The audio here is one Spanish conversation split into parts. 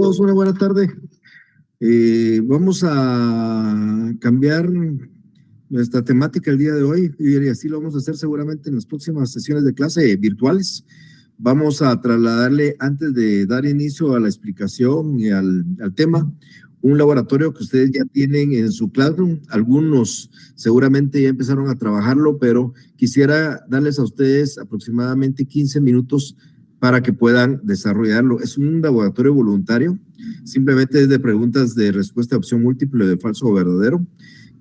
todos? Una buena tarde. Vamos a cambiar nuestra temática el día de hoy y así lo vamos a hacer seguramente en las próximas sesiones de clase virtuales. Vamos a trasladarle, antes de dar inicio a la explicación y al tema, un laboratorio que ustedes ya tienen en su Classroom. Algunos seguramente ya empezaron a trabajarlo, pero quisiera darles a ustedes aproximadamente 15 minutos para que puedan desarrollarlo. Es un laboratorio voluntario, simplemente es de preguntas de respuesta de opción múltiple de falso o verdadero.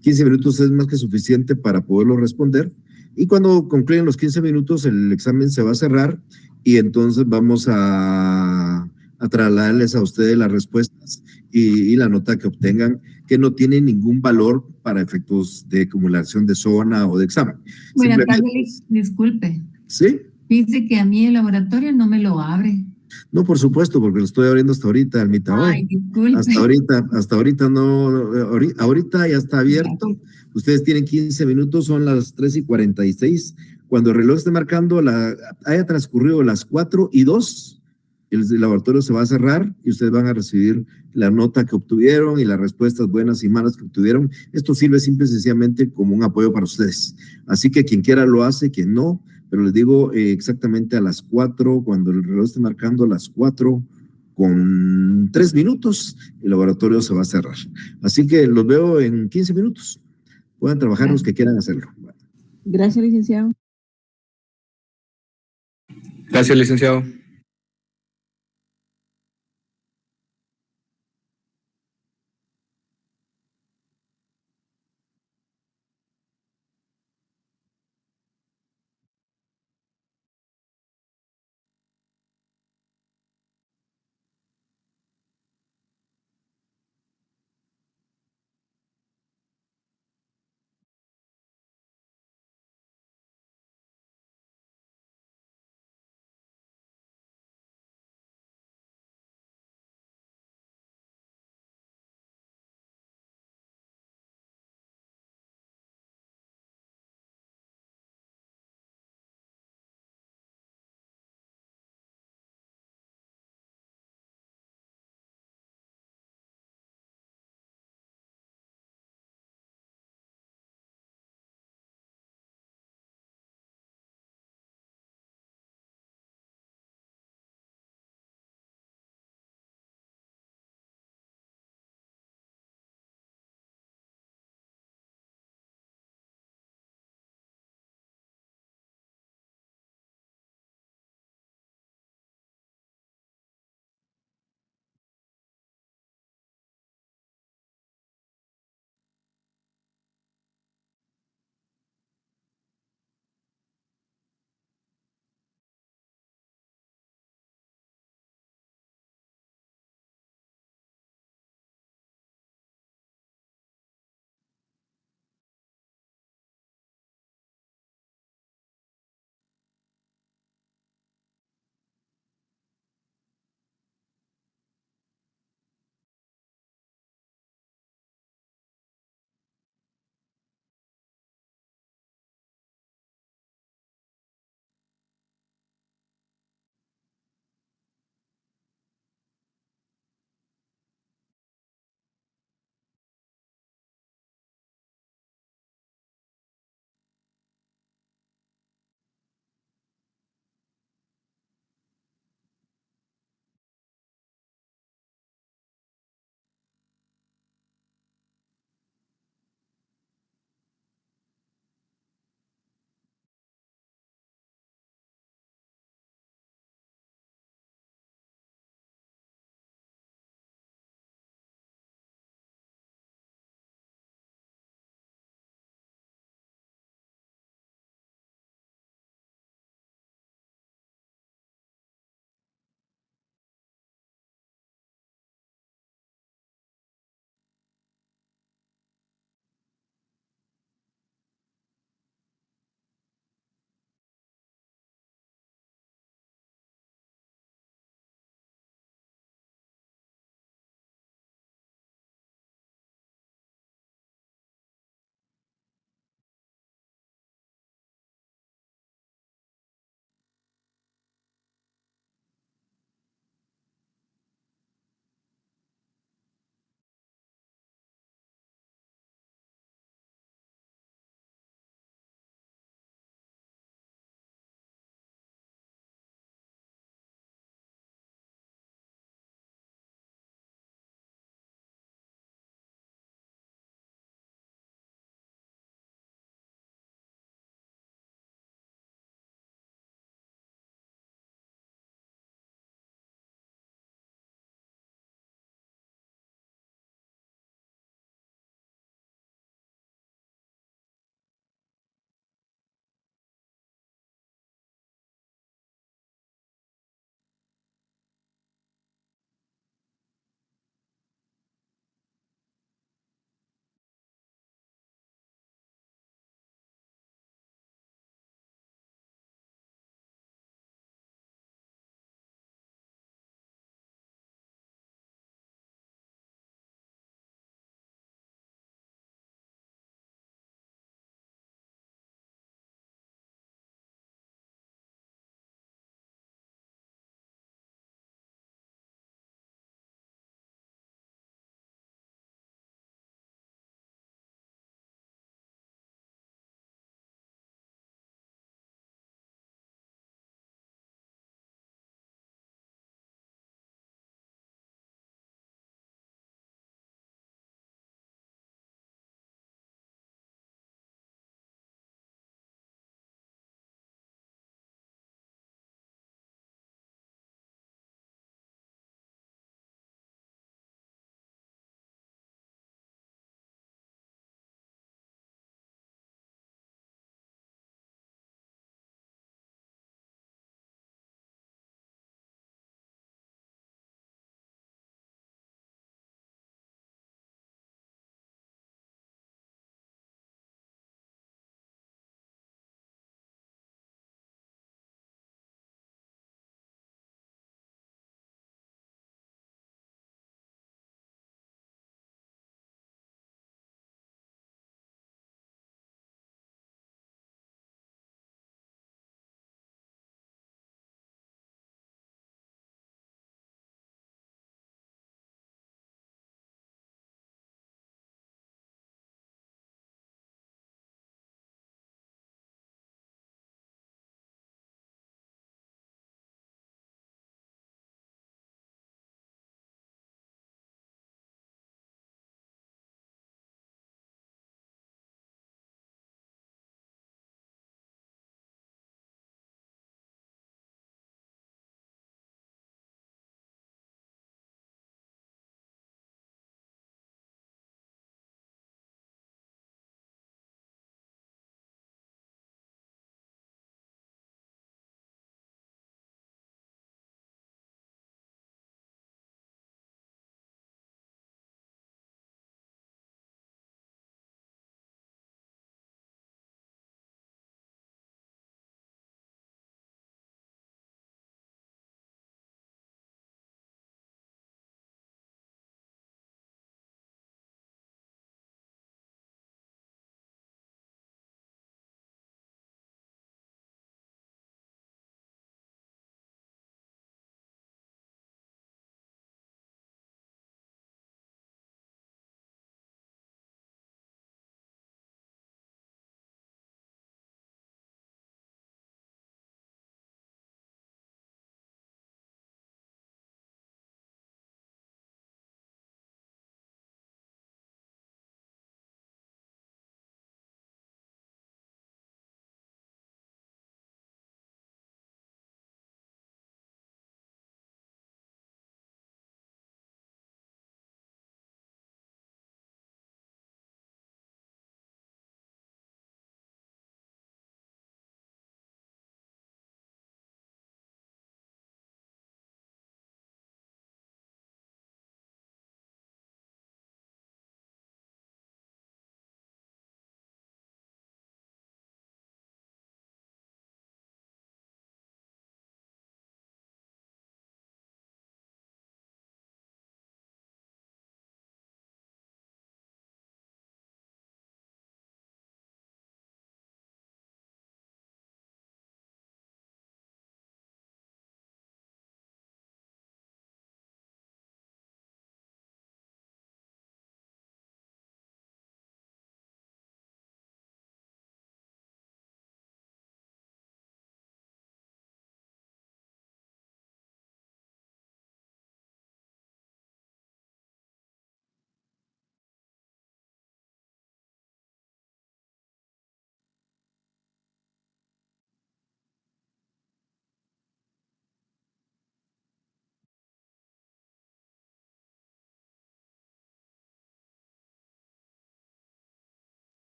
15 minutos es más que suficiente para poderlo responder. Y cuando concluyen los 15 minutos, el examen se va a cerrar y entonces vamos a trasladarles a ustedes las respuestas y la nota que obtengan, que no tiene ningún valor para efectos de acumulación de zona o de examen. Buenas tardes, disculpe. ¿Sí? Dice que a mí el laboratorio no me lo abre. No, por supuesto, porque lo estoy abriendo hasta ahorita, Almita. Ay, disculpe. Hasta ahorita no, ahorita ya está abierto. Ustedes tienen 15 minutos, son las 3:46. Cuando el reloj esté marcando, haya transcurrido las 4:02, el laboratorio se va a cerrar y ustedes van a recibir la nota que obtuvieron y las respuestas buenas y malas que obtuvieron. Esto sirve simple y sencillamente como un apoyo para ustedes. Así que quien quiera lo hace, quien no, pero les digo exactamente a las 4, cuando el reloj esté marcando las 4:03, el laboratorio se va a cerrar. Así que los veo en 15 minutos. Puedan trabajar los que quieran hacerlo. Gracias, licenciado. Gracias, licenciado.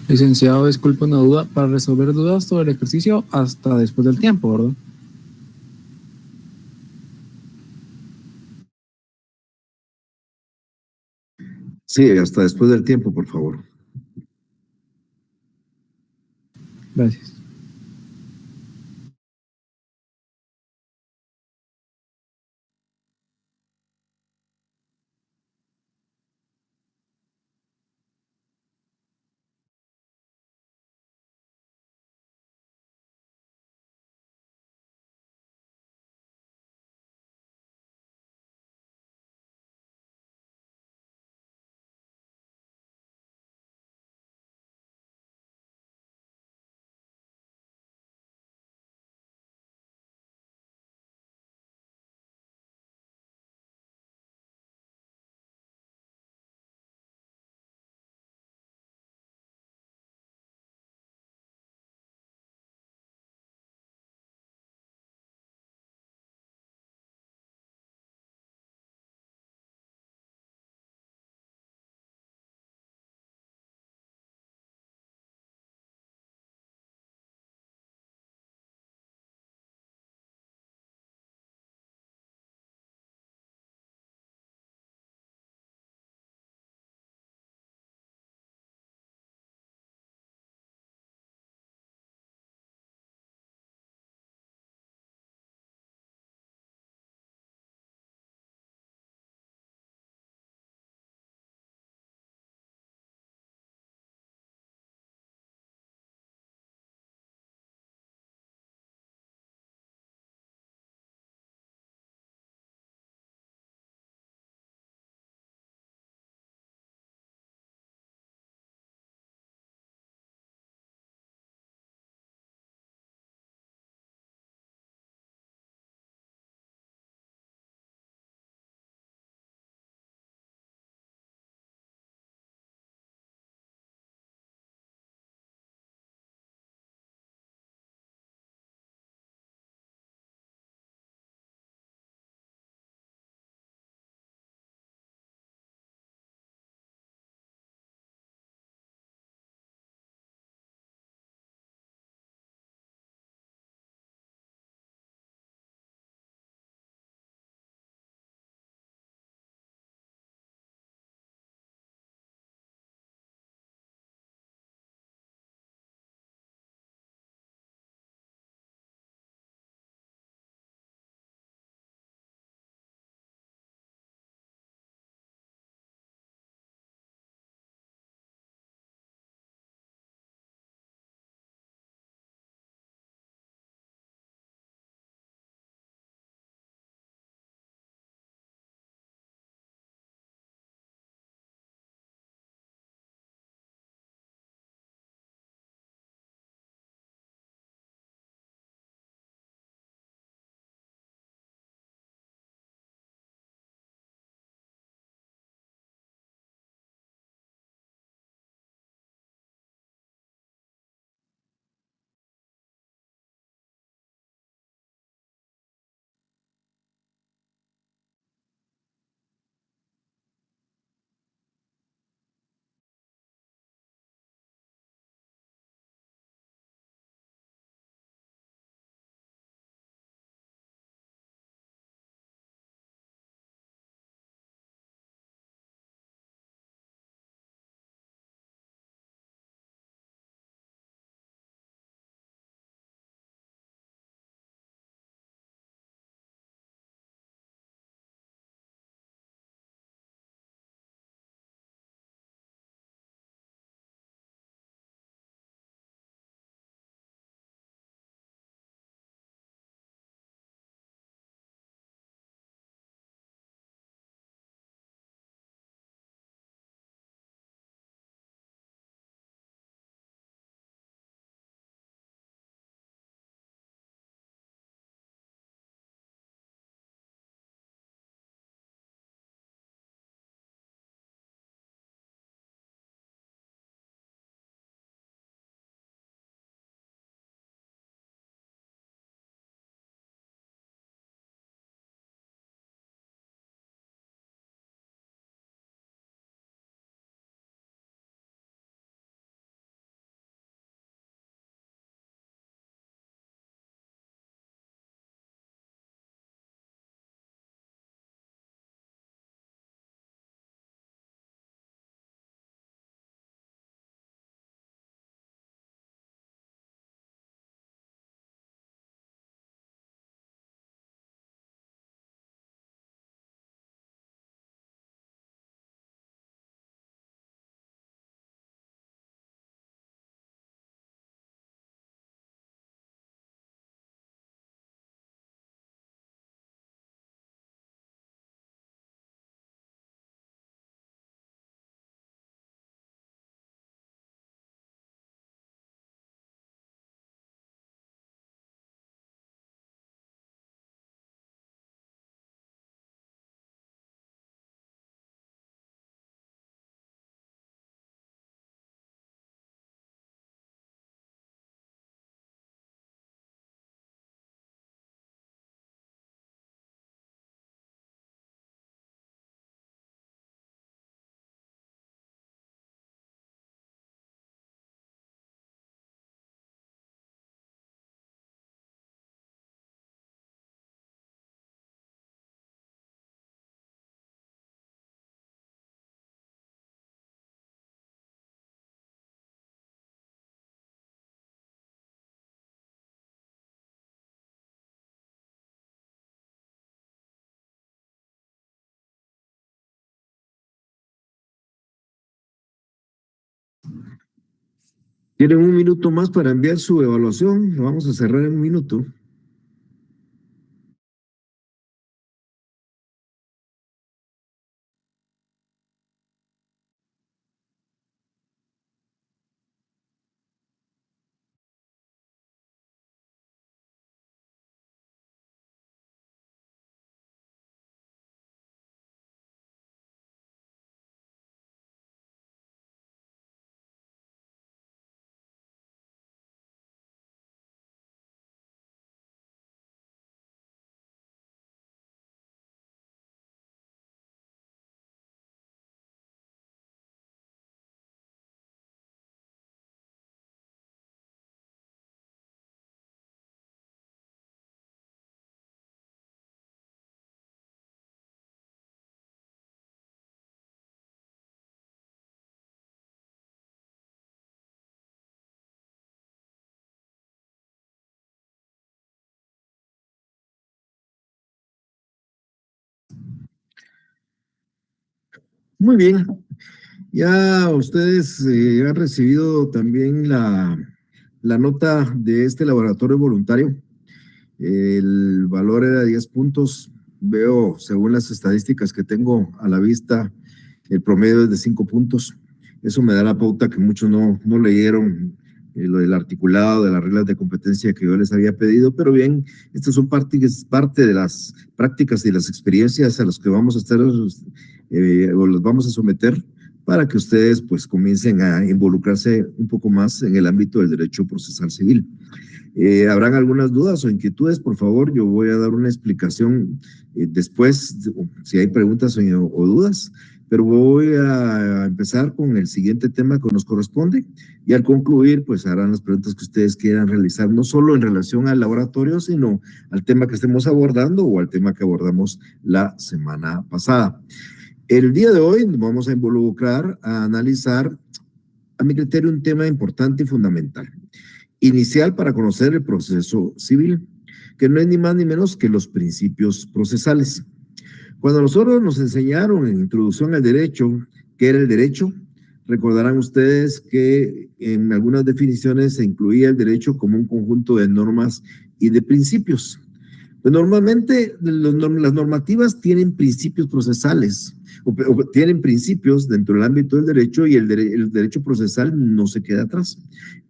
Licenciado, disculpe una duda. Para resolver dudas sobre el ejercicio hasta después del tiempo, ¿verdad? Sí, hasta después del tiempo, por favor. Gracias. Tienen un minuto más para enviar su evaluación. Lo vamos a cerrar en un minuto. Muy bien. Ya ustedes han recibido también la nota de este laboratorio voluntario. El valor era 10 puntos. Veo, según las estadísticas que tengo a la vista, el promedio es de 5 puntos. Eso me da la pauta que muchos no leyeron lo del articulado, de las reglas de competencia que yo les había pedido, pero bien, estas son parte de las prácticas y las experiencias a las que vamos a estar o los vamos a someter para que ustedes pues comiencen a involucrarse un poco más en el ámbito del derecho procesal civil. ¿Habrán algunas dudas o inquietudes? Por favor, yo voy a dar una explicación después, si hay preguntas o dudas, pero voy a empezar con el siguiente tema que nos corresponde y al concluir, pues harán las preguntas que ustedes quieran realizar, no solo en relación al laboratorio, sino al tema que estemos abordando o al tema que abordamos la semana pasada. El día de hoy nos vamos a involucrar a analizar, a mi criterio, un tema importante y fundamental. Inicial para conocer el proceso civil, que no es ni más ni menos que los principios procesales. Cuando nosotros nos enseñaron en Introducción al Derecho qué era el derecho, recordarán ustedes que en algunas definiciones se incluía el derecho como un conjunto de normas y de principios. Pues normalmente las normativas tienen principios procesales, o tienen principios dentro del ámbito del derecho y el derecho procesal no se queda atrás.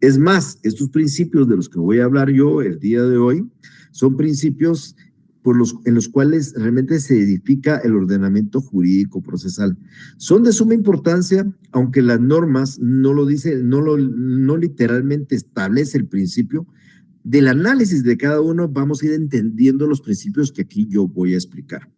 Es más, estos principios de los que voy a hablar yo el día de hoy son principios en los cuales realmente se edifica el ordenamiento jurídico procesal. Son de suma importancia, aunque las normas no lo dicen, no literalmente establece el principio. Del análisis de cada uno vamos a ir entendiendo los principios que aquí yo voy a explicar.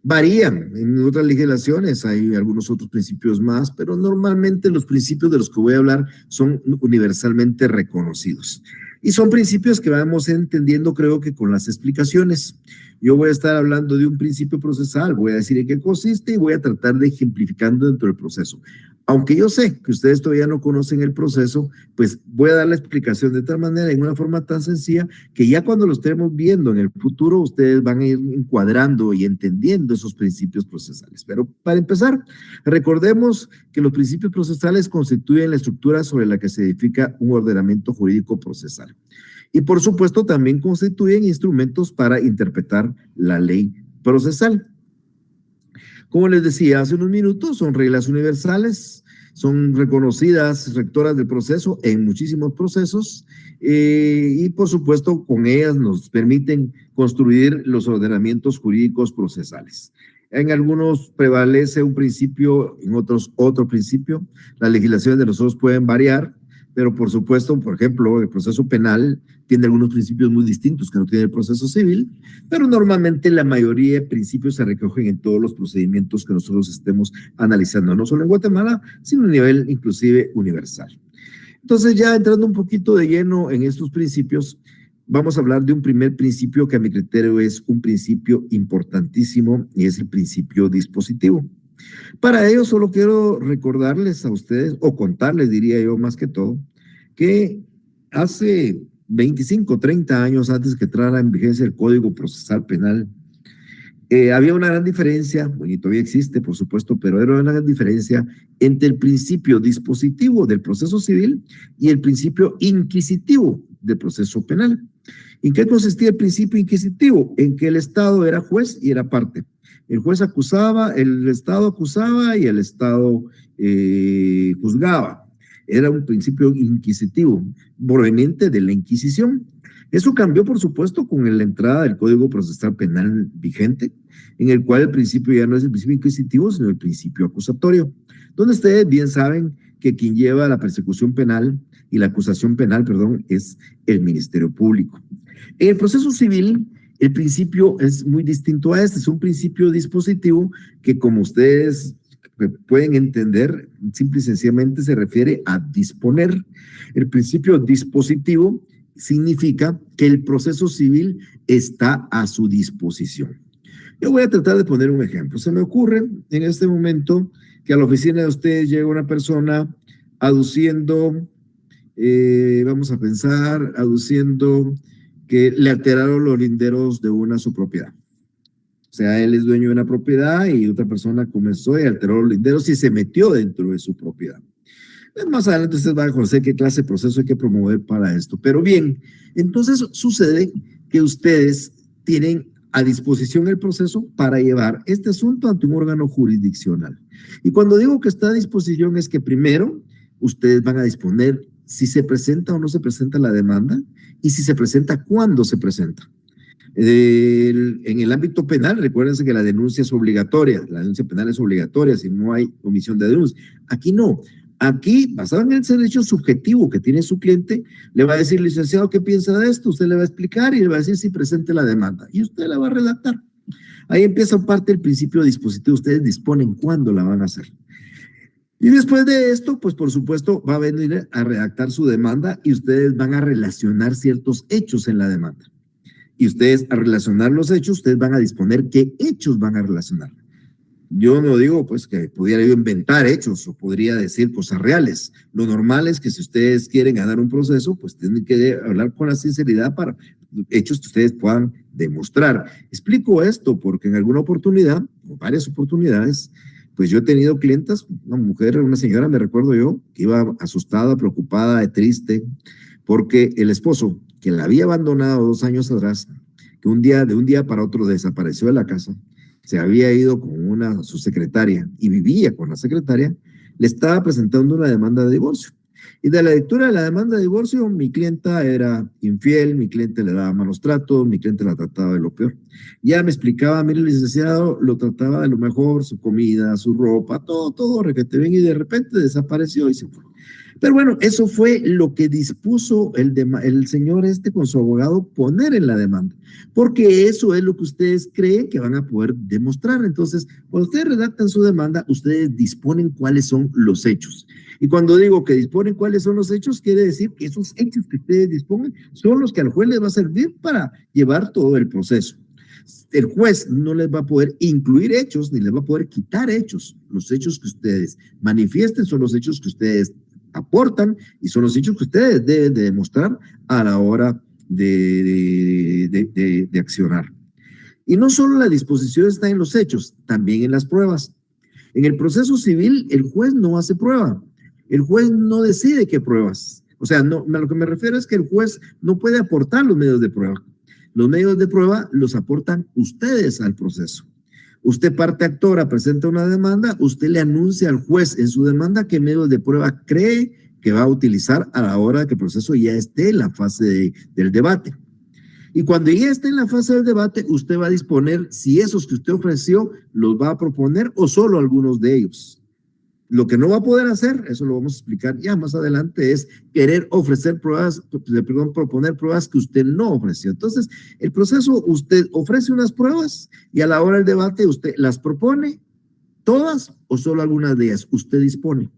Varían, en otras legislaciones hay algunos otros principios más, pero normalmente los principios de los que voy a hablar son universalmente reconocidos. Y son principios que vamos entendiendo, creo que con las explicaciones. Yo voy a estar hablando de un principio procesal, voy a decir en qué consiste y voy a tratar de ejemplificando dentro del proceso. Aunque yo sé que ustedes todavía no conocen el proceso, pues voy a dar la explicación de tal manera, en una forma tan sencilla, que ya cuando lo estemos viendo en el futuro, ustedes van a ir encuadrando y entendiendo esos principios procesales. Pero para empezar, recordemos que los principios procesales constituyen la estructura sobre la que se edifica un ordenamiento jurídico procesal. Y por supuesto también constituyen instrumentos para interpretar la ley procesal. Como les decía hace unos minutos, son reglas universales, son reconocidas, rectoras del proceso en muchísimos procesos y por supuesto con ellas nos permiten construir los ordenamientos jurídicos procesales. En algunos prevalece un principio, en otros otro principio. Las legislaciones de nosotros pueden variar, pero por supuesto, por ejemplo, el proceso penal tiene algunos principios muy distintos que no tiene el proceso civil, pero normalmente la mayoría de principios se recogen en todos los procedimientos que nosotros estemos analizando, no solo en Guatemala, sino a nivel inclusive universal. Entonces, ya entrando un poquito de lleno en estos principios, vamos a hablar de un primer principio que a mi criterio es un principio importantísimo y es el principio dispositivo. Para ello solo quiero recordarles a ustedes, o contarles diría yo más que todo, que hace 25, 30 años antes que entrara en vigencia el Código Procesal Penal, Había una gran diferencia, bueno, y todavía existe, por supuesto, pero era una gran diferencia entre el principio dispositivo del proceso civil y el principio inquisitivo del proceso penal. ¿En qué consistía el principio inquisitivo? En que el Estado era juez y era parte. El juez acusaba, el Estado acusaba y el Estado juzgaba. Era un principio inquisitivo, proveniente de la Inquisición. Eso cambió, por supuesto, con la entrada del Código Procesal Penal vigente, en el cual el principio ya no es el principio inquisitivo, sino el principio acusatorio, donde ustedes bien saben que quien lleva la persecución penal y la acusación penal, perdón, es el Ministerio Público. En el proceso civil, el principio es muy distinto a este, es un principio dispositivo que, como ustedes pueden entender, simple y sencillamente se refiere a disponer. El principio dispositivo significa que el proceso civil está a su disposición. Yo voy a tratar de poner un ejemplo. Se me ocurre en este momento que a la oficina de ustedes llega una persona aduciendo, vamos a pensar, aduciendo que le alteraron los linderos de su propiedad. O sea, él es dueño de una propiedad y otra persona comenzó y alteró los linderos y se metió dentro de su propiedad. Más adelante ustedes van a conocer qué clase de proceso hay que promover para esto. Pero bien, entonces sucede que ustedes tienen a disposición el proceso para llevar este asunto ante un órgano jurisdiccional. Y cuando digo que está a disposición es que primero ustedes van a disponer si se presenta o no se presenta la demanda y si se presenta, cuándo se presenta. En el ámbito penal, recuérdense que la denuncia es obligatoria, la denuncia penal es obligatoria si no hay omisión de denuncia. Aquí no. Aquí, basado en el derecho subjetivo que tiene su cliente, le va a decir, licenciado, ¿qué piensa de esto? Usted le va a explicar y le va a decir si presente la demanda. Y usted la va a redactar. Ahí empieza parte del principio dispositivo. Ustedes disponen cuándo la van a hacer. Y después de esto, pues por supuesto, va a venir a redactar su demanda y ustedes van a relacionar ciertos hechos en la demanda. Y ustedes, a relacionar los hechos, ustedes van a disponer qué hechos van a relacionar. Yo no digo pues que pudiera yo inventar hechos o podría decir cosas reales. Lo normal es que si ustedes quieren ganar un proceso, pues tienen que hablar con la sinceridad para hechos que ustedes puedan demostrar. Explico esto porque en alguna oportunidad, o varias oportunidades, pues yo he tenido clientas, una mujer, una señora, me recuerdo yo, que iba asustada, preocupada, triste, porque el esposo, que la había abandonado 2 años atrás, que de un día para otro desapareció de la casa, se había ido con su secretaria y vivía con la secretaria, le estaba presentando una demanda de divorcio. Y de la lectura de la demanda de divorcio, mi clienta era infiel, mi cliente le daba malos tratos, mi cliente la trataba de lo peor. Ya me explicaba, mire, licenciado, lo trataba de lo mejor, su comida, su ropa, todo, requete bien, y de repente desapareció y se fue. Pero bueno, eso fue lo que dispuso el señor con su abogado poner en la demanda, porque eso es lo que ustedes creen que van a poder demostrar. Entonces, cuando ustedes redactan su demanda, ustedes disponen cuáles son los hechos. Y cuando digo que disponen cuáles son los hechos, quiere decir que esos hechos que ustedes disponen son los que al juez les va a servir para llevar todo el proceso. El juez no les va a poder incluir hechos ni les va a poder quitar hechos. Los hechos que ustedes manifiesten son los hechos que ustedes aportan y son los hechos que ustedes deben de demostrar a la hora de accionar. Y no solo la disposición está en los hechos, también en las pruebas. En el proceso civil, el juez no hace prueba. El juez no decide qué pruebas. O sea, no, a lo que me refiero es que el juez no puede aportar los medios de prueba. Los medios de prueba los aportan ustedes al proceso. Usted, parte actora, presenta una demanda, usted le anuncia al juez en su demanda qué medios de prueba cree que va a utilizar a la hora de que el proceso ya esté en la fase del debate. Y cuando ya esté en la fase del debate, usted va a disponer si esos que usted ofreció los va a proponer o solo algunos de ellos. Lo que no va a poder hacer, eso lo vamos a explicar ya más adelante, es querer ofrecer pruebas, proponer pruebas que usted no ofreció. Entonces, el proceso, usted ofrece unas pruebas y a la hora del debate usted las propone, todas o solo algunas de ellas, usted dispone.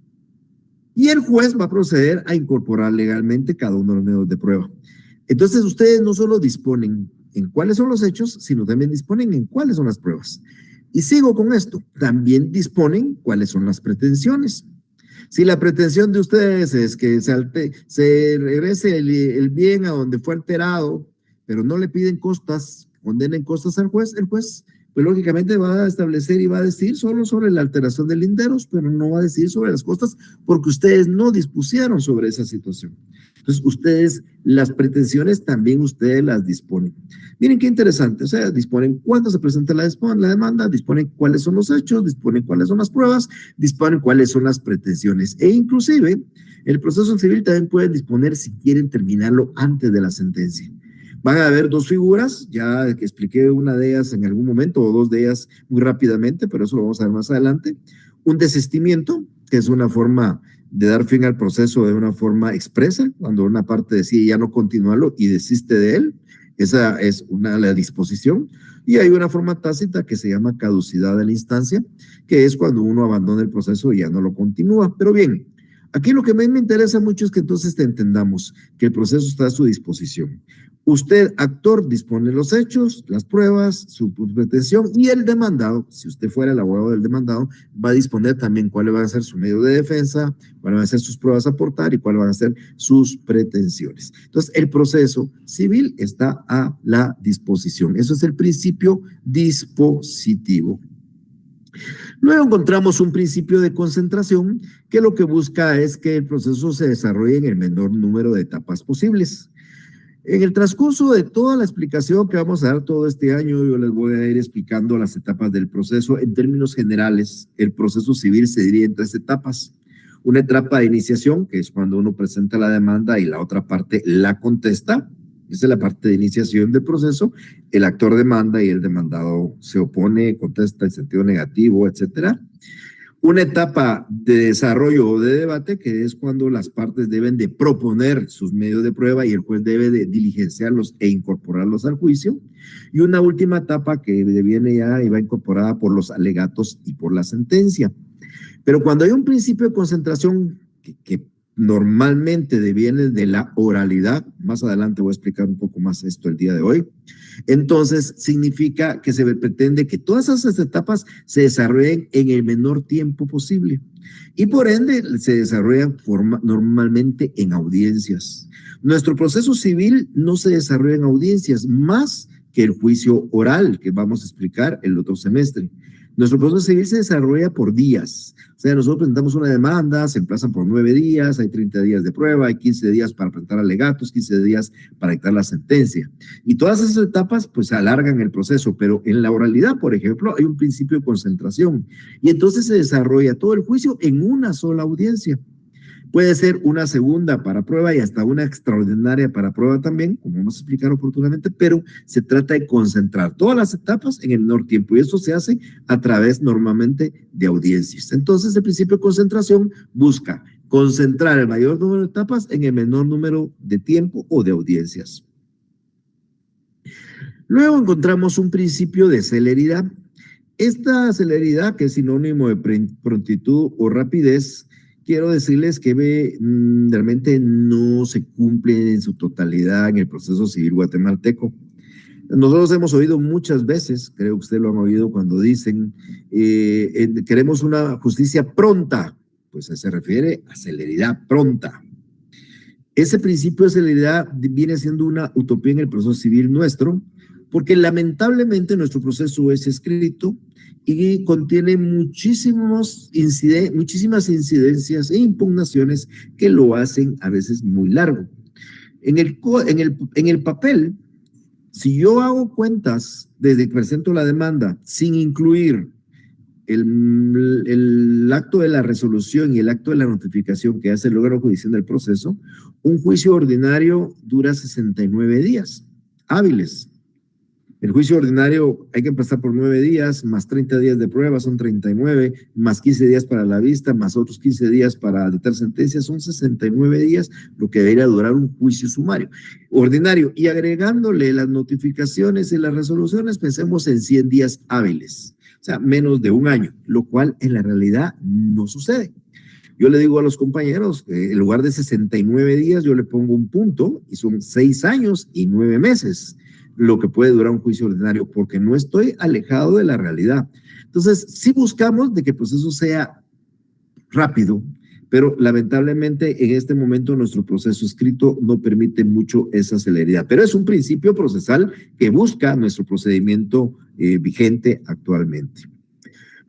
Y el juez va a proceder a incorporar legalmente cada uno de los medios de prueba. Entonces, ustedes no solo disponen en cuáles son los hechos, sino también disponen en cuáles son las pruebas. Y sigo con esto, también disponen cuáles son las pretensiones. Si la pretensión de ustedes es que se regrese el bien a donde fue alterado, pero no le piden costas, condenen costas al juez, el juez pues lógicamente va a establecer y va a decir solo sobre la alteración de linderos, pero no va a decir sobre las costas porque ustedes no dispusieron sobre esa situación. Entonces, ustedes, las pretensiones también ustedes las disponen. Miren qué interesante, o sea, disponen cuándo se presenta la demanda, disponen cuáles son los hechos, disponen cuáles son las pruebas, disponen cuáles son las pretensiones. E inclusive, el proceso civil también pueden disponer si quieren terminarlo antes de la sentencia. Van a haber dos figuras, ya que expliqué una de ellas en algún momento, o dos de ellas muy rápidamente, pero eso lo vamos a ver más adelante. Un desistimiento, que es una forma de dar fin al proceso de una forma expresa, cuando una parte decide ya no continuarlo y desiste de él. Esa es la disposición. Y hay una forma tácita que se llama caducidad de la instancia, que es cuando uno abandona el proceso y ya no lo continúa. Pero bien, aquí lo que a mí me interesa mucho es que entonces entendamos que el proceso está a su disposición. Usted, actor, dispone los hechos, las pruebas, su pretensión, y el demandado, si usted fuera el abogado del demandado, va a disponer también cuál va a ser su medio de defensa, cuáles van a ser sus pruebas a aportar y cuáles van a ser sus pretensiones. Entonces, el proceso civil está a la disposición. Eso es el principio dispositivo. Luego encontramos un principio de concentración que lo que busca es que el proceso se desarrolle en el menor número de etapas posibles. En el transcurso de toda la explicación que vamos a dar todo este año, yo les voy a ir explicando las etapas del proceso. En términos generales, el proceso civil se divide en tres etapas. Una etapa de iniciación, que es cuando uno presenta la demanda y la otra parte la contesta. Esa es la parte de iniciación del proceso. El actor demanda y el demandado se opone, contesta en sentido negativo, etcétera. Una etapa de desarrollo o de debate, que es cuando las partes deben de proponer sus medios de prueba y el juez debe de diligenciarlos e incorporarlos al juicio. Y una última etapa que viene ya y va incorporada por los alegatos y por la sentencia. Pero cuando hay un principio de concentración que normalmente deviene de la oralidad, más adelante voy a explicar un poco más esto el día de hoy, entonces significa que se pretende que todas esas etapas se desarrollen en el menor tiempo posible y por ende se desarrollan normalmente en audiencias. Nuestro proceso civil no se desarrolla en audiencias más que el juicio oral que vamos a explicar el otro semestre. Nuestro proceso civil se desarrolla por días. O sea, nosotros presentamos una demanda, se emplazan por 9 días, hay 30 días de prueba, hay 15 días para presentar alegatos, 15 días para dictar la sentencia. Y todas esas etapas, pues, alargan el proceso, pero en la oralidad, por ejemplo, hay un principio de concentración. Y entonces se desarrolla todo el juicio en una sola audiencia. Puede ser una segunda para prueba y hasta una extraordinaria para prueba también, como vamos a explicar oportunamente, pero se trata de concentrar todas las etapas en el menor tiempo y eso se hace a través normalmente de audiencias. Entonces, el principio de concentración busca concentrar el mayor número de etapas en el menor número de tiempo o de audiencias. Luego encontramos un principio de celeridad. Esta celeridad, que es sinónimo de prontitud o rapidez, quiero decirles que realmente no se cumple en su totalidad en el proceso civil guatemalteco. Nosotros hemos oído muchas veces, creo que ustedes lo han oído cuando dicen, queremos una justicia pronta, pues se refiere a celeridad pronta. Ese principio de celeridad viene siendo una utopía en el proceso civil nuestro, porque lamentablemente nuestro proceso es escrito y contiene muchísimas incidencias e impugnaciones que lo hacen a veces muy largo. En el papel, si yo hago cuentas desde que presento la demanda sin incluir el acto de la resolución y el acto de la notificación que hace el órgano judicial del proceso, un juicio ordinario dura 69 días hábiles. El juicio ordinario hay que empezar por 9 días, más 30 días de prueba, son 39, más 15 días para la vista, más otros 15 días para dictar sentencia, son 69 días, lo que debería durar un juicio sumario ordinario. Y agregándole las notificaciones y las resoluciones, pensemos en 100 días hábiles, o sea, menos de un año, lo cual en la realidad no sucede. Yo le digo a los compañeros, en lugar de 69 días, yo le pongo un punto y son 6 años y 9 meses. Lo que puede durar un juicio ordinario, porque no estoy alejado de la realidad. Entonces, sí buscamos de que el proceso sea rápido, pero lamentablemente en este momento nuestro proceso escrito no permite mucho esa celeridad. Pero es un principio procesal que busca nuestro procedimiento vigente actualmente.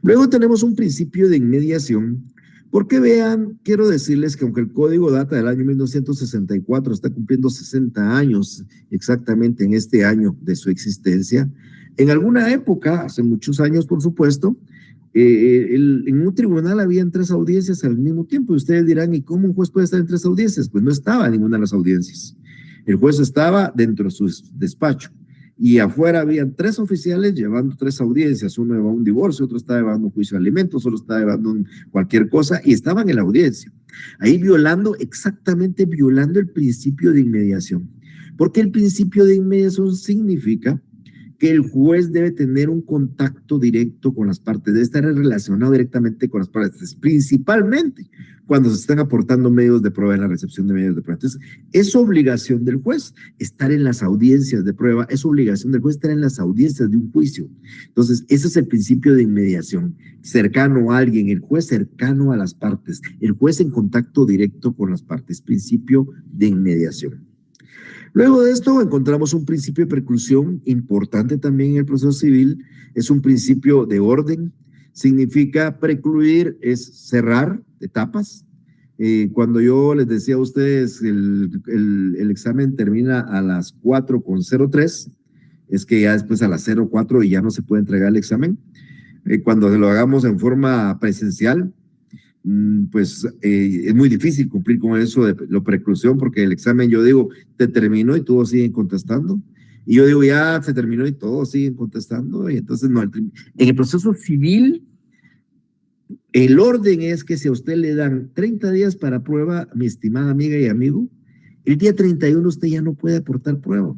Luego tenemos un principio de inmediación, porque vean, quiero decirles que aunque el código data del año 1964, está cumpliendo 60 años exactamente en este año de su existencia, en alguna época, hace muchos años por supuesto, en un tribunal habían 3 audiencias al mismo tiempo, y ustedes dirán, ¿y cómo un juez puede estar en 3 audiencias? Pues no estaba en ninguna de las audiencias. El juez estaba dentro de su despacho, y afuera habían 3 oficiales llevando 3 audiencias, uno llevaba un divorcio, otro estaba llevando un juicio de alimentos, otro estaba llevando cualquier cosa, y estaban en la audiencia, ahí exactamente violando el principio de inmediación, porque el principio de inmediación significa que el juez debe tener un contacto directo con las partes, debe estar relacionado directamente con las partes, principalmente cuando se están aportando medios de prueba en la recepción de medios de prueba. Entonces, es obligación del juez estar en las audiencias de prueba, es obligación del juez estar en las audiencias de un juicio. Entonces, ese es el principio de inmediación, cercano a alguien, el juez cercano a las partes, el juez en contacto directo con las partes, principio de inmediación. Luego de esto encontramos un principio de preclusión importante también en el proceso civil, es un principio de orden, significa precluir es cerrar etapas. Cuando yo les decía a ustedes el examen termina a las 4:03, es que ya después a las 04 y ya no se puede entregar el examen. Cuando lo hagamos en forma presencial, pues es muy difícil cumplir con eso de la preclusión, porque el examen, yo digo, te terminó y todos siguen contestando, y yo digo, ya se terminó y todos siguen contestando, y entonces no, en el proceso civil, el orden es que si a usted le dan 30 días para prueba, mi estimada amiga y amigo, el día 31 usted ya no puede aportar prueba.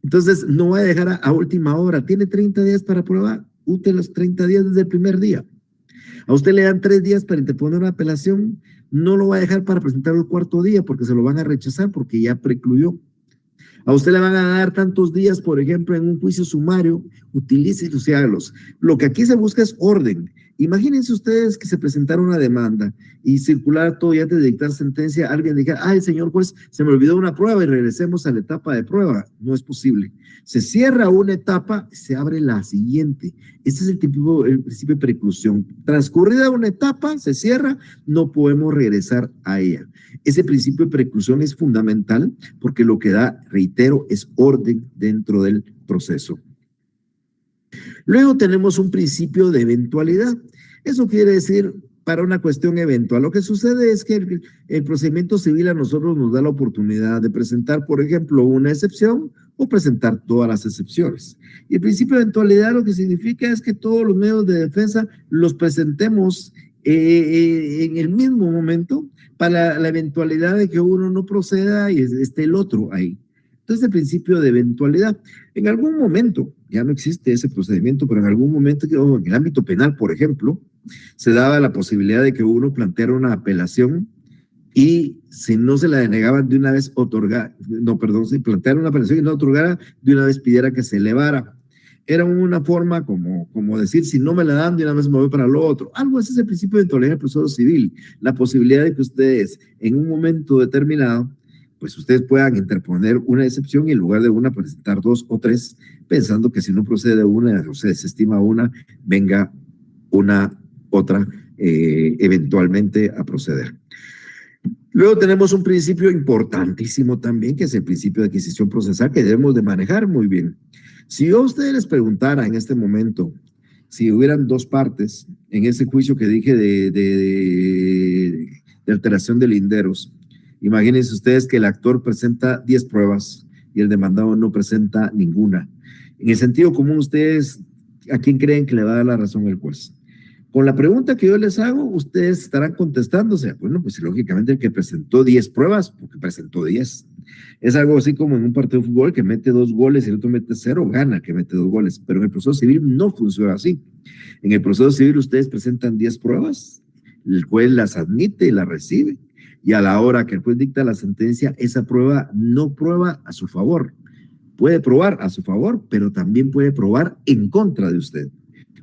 Entonces, no va a dejar a última hora, tiene 30 días para prueba, use los 30 días desde el primer día. A usted le dan 3 días para interponer una apelación, no lo va a dejar para presentar el 4º día porque se lo van a rechazar porque ya precluyó. A usted le van a dar tantos días, por ejemplo, en un juicio sumario, utilícelos y hágalos. Lo que aquí se busca es orden. Imagínense ustedes que se presentara una demanda y circular todo y antes de dictar sentencia, alguien dijera, ay, señor juez, se me olvidó una prueba y regresemos a la etapa de prueba. No es posible. Se cierra una etapa, se abre la siguiente. Este es el principio de preclusión. Transcurrida una etapa, se cierra, no podemos regresar a ella. Ese principio de preclusión es fundamental porque lo que da, reitero, es orden dentro del proceso. Luego tenemos un principio de eventualidad. Eso quiere decir para una cuestión eventual. Lo que sucede es que el procedimiento civil a nosotros nos da la oportunidad de presentar, por ejemplo, una excepción o presentar todas las excepciones. Y el principio de eventualidad lo que significa es que todos los medios de defensa los presentemos en el mismo momento para la eventualidad de que uno no proceda y esté el otro ahí. Entonces, el principio de eventualidad. En algún momento, ya no existe ese procedimiento, pero en algún momento, en el ámbito penal, por ejemplo, se daba la posibilidad de que uno planteara una apelación y si no se la denegaban de una vez si planteara una apelación y no otorgara, de una vez pidiera que se elevara. Era una forma como decir, si no me la dan, de una vez me voy para lo otro. Algo así es el principio de eventualidad en el proceso civil. La posibilidad de que ustedes, en un momento determinado, pues ustedes puedan interponer una excepción y en lugar de una presentar 2 o 3, pensando que si no procede una o se desestima una, venga una otra eventualmente a proceder. Luego tenemos un principio importantísimo también, que es el principio de adquisición procesal, que debemos de manejar muy bien. Si yo a ustedes les preguntara en este momento, si hubieran 2 partes en ese juicio que dije de alteración de linderos, imagínense ustedes que el actor presenta 10 pruebas y el demandado no presenta ninguna. En el sentido común, ustedes, ¿a quién creen que le va a dar la razón el juez? Con la pregunta que yo les hago, ustedes estarán contestándose. Bueno, pues lógicamente el que presentó 10 pruebas, porque presentó 10. Es algo así como en un partido de fútbol que mete 2 goles y el otro mete 0, gana que mete 2 goles. Pero en el proceso civil no funciona así. En el proceso civil ustedes presentan 10 pruebas, el juez las admite y las recibe. Y a la hora que el juez dicta la sentencia, esa prueba no prueba a su favor. Puede probar a su favor, pero también puede probar en contra de usted.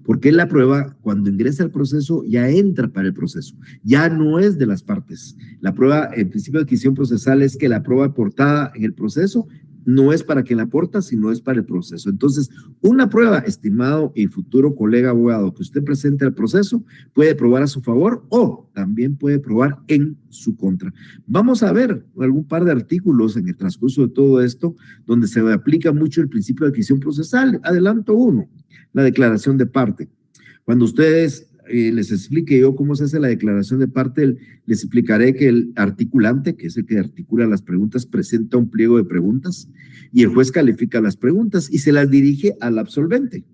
Porque la prueba, cuando ingresa al proceso, ya entra para el proceso. Ya no es de las partes. La prueba, el principio de adquisición procesal es que la prueba aportada en el proceso no es para quien la aporta, sino es para el proceso. Entonces, una prueba, estimado y futuro colega abogado, que usted presente al proceso, puede probar a su favor o también puede probar en su contra. Vamos a ver algún par de artículos en el transcurso de todo esto donde se aplica mucho el principio de adquisición procesal. Adelanto uno, la declaración de parte. Cuando ustedes les explique yo cómo se hace la declaración de parte, les explicaré que el articulante, que es el que articula las preguntas, presenta un pliego de preguntas y el juez califica las preguntas y se las dirige al absolvente.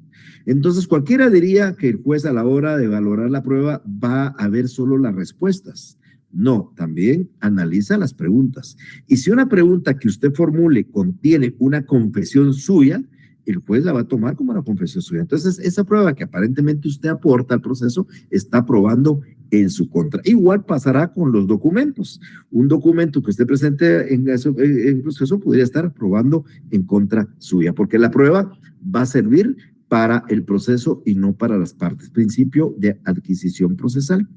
Entonces, cualquiera diría que el juez a la hora de valorar la prueba va a ver solo las respuestas. No, también analiza las preguntas. Y si una pregunta que usted formule contiene una confesión suya, el juez la va a tomar como una confesión suya. Entonces, esa prueba que aparentemente usted aporta al proceso está probando en su contra. Igual pasará con los documentos. Un documento que usted presente en el proceso podría estar probando en contra suya, porque la prueba va a servir para el proceso y no para las partes. Principio de adquisición procesal.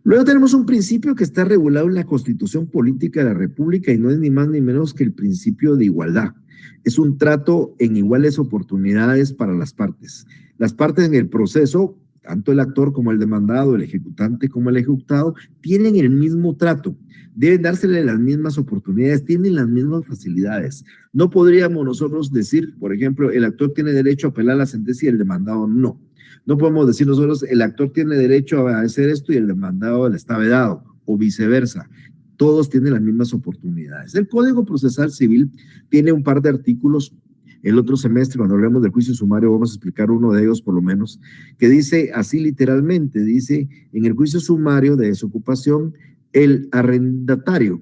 Luego tenemos un principio que está regulado en la Constitución Política de la República y no es ni más ni menos que el principio de igualdad. Es un trato en iguales oportunidades para las partes. Las partes en el proceso, tanto el actor como el demandado, el ejecutante como el ejecutado, tienen el mismo trato. Deben dársele las mismas oportunidades, tienen las mismas facilidades. No podríamos nosotros decir, por ejemplo, el actor tiene derecho a apelar la sentencia y el demandado no. No podemos decir nosotros, el actor tiene derecho a hacer esto y el demandado le está vedado, o viceversa. Todos tienen las mismas oportunidades. El Código Procesal Civil tiene un par de artículos. El otro semestre, cuando hablemos del juicio sumario, vamos a explicar uno de ellos por lo menos, que dice así literalmente, dice, en el juicio sumario de desocupación, el arrendatario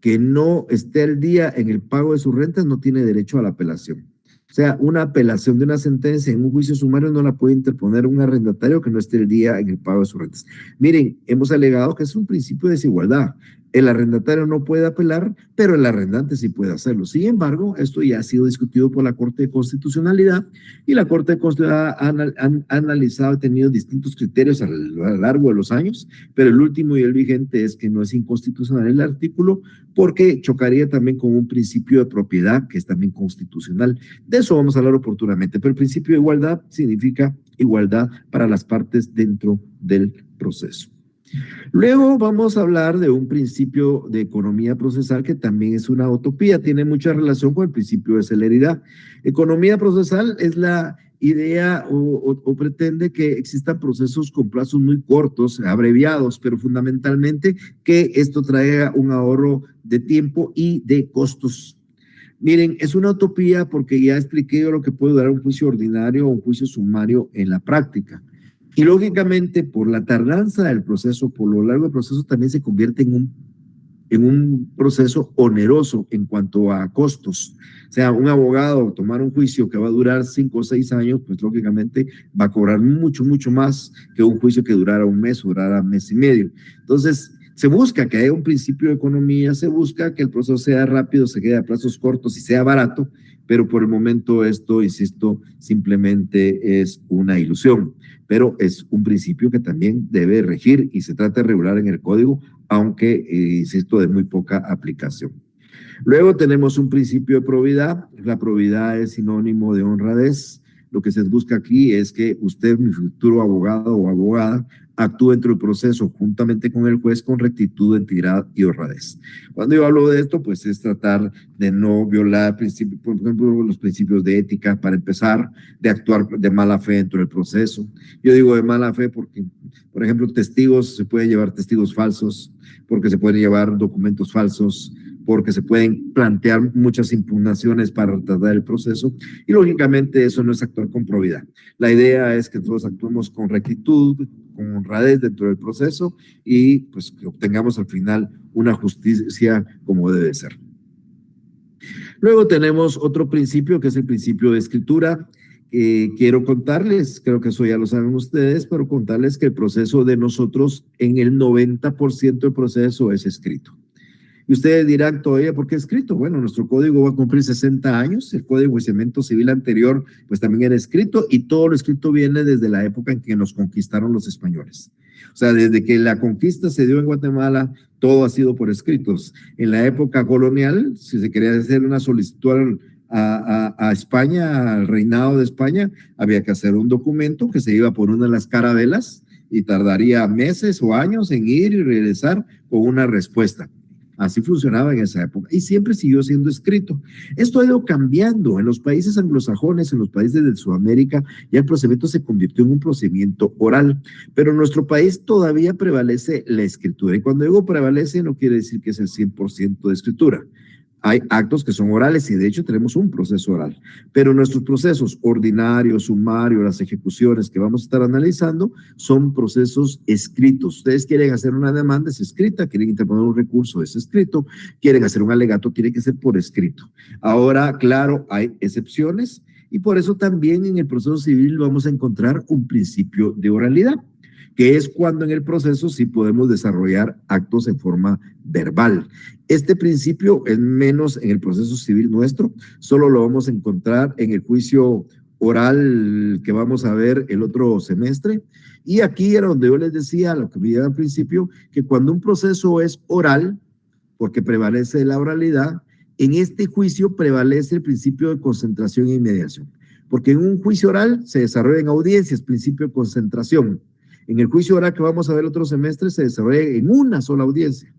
que no esté al día en el pago de sus rentas no tiene derecho a la apelación. O sea, una apelación de una sentencia en un juicio sumario no la puede interponer un arrendatario que no esté al día en el pago de sus rentas. Miren, hemos alegado que es un principio de desigualdad. El arrendatario no puede apelar, pero el arrendante sí puede hacerlo. Sin embargo, esto ya ha sido discutido por la Corte de Constitucionalidad y la Corte de Constitucionalidad ha analizado, ha tenido distintos criterios a lo largo de los años, pero el último y el vigente es que no es inconstitucional el artículo porque chocaría también con un principio de propiedad que es también constitucional. De eso vamos a hablar oportunamente, pero el principio de igualdad significa igualdad para las partes dentro del proceso. Luego vamos a hablar de un principio de economía procesal que también es una utopía, tiene mucha relación con el principio de celeridad. Economía procesal es la idea o pretende que existan procesos con plazos muy cortos, abreviados, pero fundamentalmente que esto traiga un ahorro de tiempo y de costos. Miren, es una utopía porque ya expliqué yo lo que puede durar un juicio ordinario o un juicio sumario en la práctica. Y lógicamente, por la tardanza del proceso, por lo largo del proceso, también se convierte en un proceso oneroso en cuanto a costos. O sea, un abogado tomar un juicio que va a durar 5 o 6 años, pues lógicamente va a cobrar mucho, mucho más que un juicio que durara un mes o durara mes y medio. Entonces, se busca que haya un principio de economía, se busca que el proceso sea rápido, se quede a plazos cortos y sea barato, pero por el momento esto, insisto, simplemente es una ilusión, pero es un principio que también debe regir y se trata de regular en el código, aunque, insisto, de muy poca aplicación. Luego tenemos un principio de probidad. La probidad es sinónimo de honradez. Lo que se busca aquí es que usted, mi futuro abogado o abogada, actúe dentro del proceso juntamente con el juez con rectitud, integridad y honradez. Cuando yo hablo de esto, pues es tratar de no violar, por ejemplo, los principios de ética, para empezar, de actuar de mala fe dentro del proceso. Yo digo de mala fe porque, por ejemplo, testigos, se pueden llevar testigos falsos, porque se pueden llevar documentos falsos, porque se pueden plantear muchas impugnaciones para tratar el proceso y lógicamente eso no es actuar con probidad. La idea es que todos actuemos con rectitud, con honradez dentro del proceso y pues que obtengamos al final una justicia como debe ser. Luego tenemos otro principio que es el principio de escritura. Quiero contarles, creo que eso ya lo saben ustedes, pero contarles que el proceso de nosotros en el 90% del proceso es escrito. Y ustedes dirán todavía, ¿por qué escrito? Bueno, nuestro código va a cumplir 60 años, el Código de Enjuiciamiento Civil anterior pues también era escrito y todo lo escrito viene desde la época en que nos conquistaron los españoles. O sea, desde que la conquista se dio en Guatemala, todo ha sido por escritos. En la época colonial, si se quería hacer una solicitud a España, al reinado de España, había que hacer un documento que se iba por una de las carabelas y tardaría meses o años en ir y regresar con una respuesta. Así funcionaba en esa época y siempre siguió siendo escrito. Esto ha ido cambiando en los países anglosajones, en los países de Sudamérica, ya el procedimiento se convirtió en un procedimiento oral, pero en nuestro país todavía prevalece la escritura. Y cuando digo prevalece no quiere decir que es el 100% de escritura. Hay actos que son orales y de hecho tenemos un proceso oral, pero nuestros procesos ordinarios, sumarios, las ejecuciones que vamos a estar analizando son procesos escritos. Ustedes quieren hacer una demanda, es escrita, quieren interponer un recurso, es escrito, quieren hacer un alegato, tiene que ser por escrito. Ahora, claro, hay excepciones y por eso también en el proceso civil vamos a encontrar un principio de oralidad, que es cuando en el proceso sí podemos desarrollar actos en forma verbal. Este principio es menos en el proceso civil nuestro, solo lo vamos a encontrar en el juicio oral que vamos a ver el otro semestre. Y aquí era donde yo les decía, lo que me lleva al principio, que cuando un proceso es oral, porque prevalece la oralidad, en este juicio prevalece el principio de concentración e inmediación. Porque en un juicio oral se desarrolla en audiencias, principio de concentración. En el juicio oral que vamos a ver el otro semestre se desarrolla en una sola audiencia.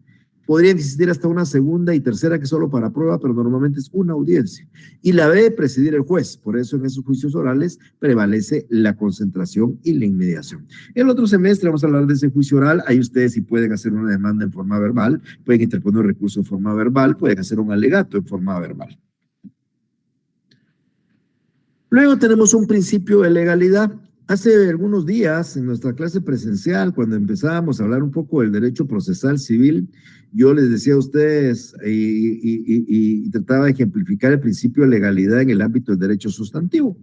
Podrían existir hasta una segunda y tercera que solo para prueba, pero normalmente es una audiencia. Y la debe presidir el juez. Por eso en esos juicios orales prevalece la concentración y la inmediación. El otro semestre vamos a hablar de ese juicio oral. Ahí ustedes sí pueden hacer una demanda en forma verbal, pueden interponer un recurso en forma verbal, pueden hacer un alegato en forma verbal. Luego tenemos un principio de legalidad. Hace algunos días, en nuestra clase presencial, cuando empezábamos a hablar un poco del derecho procesal civil, yo les decía a ustedes y trataba de ejemplificar el principio de legalidad en el ámbito del derecho sustantivo.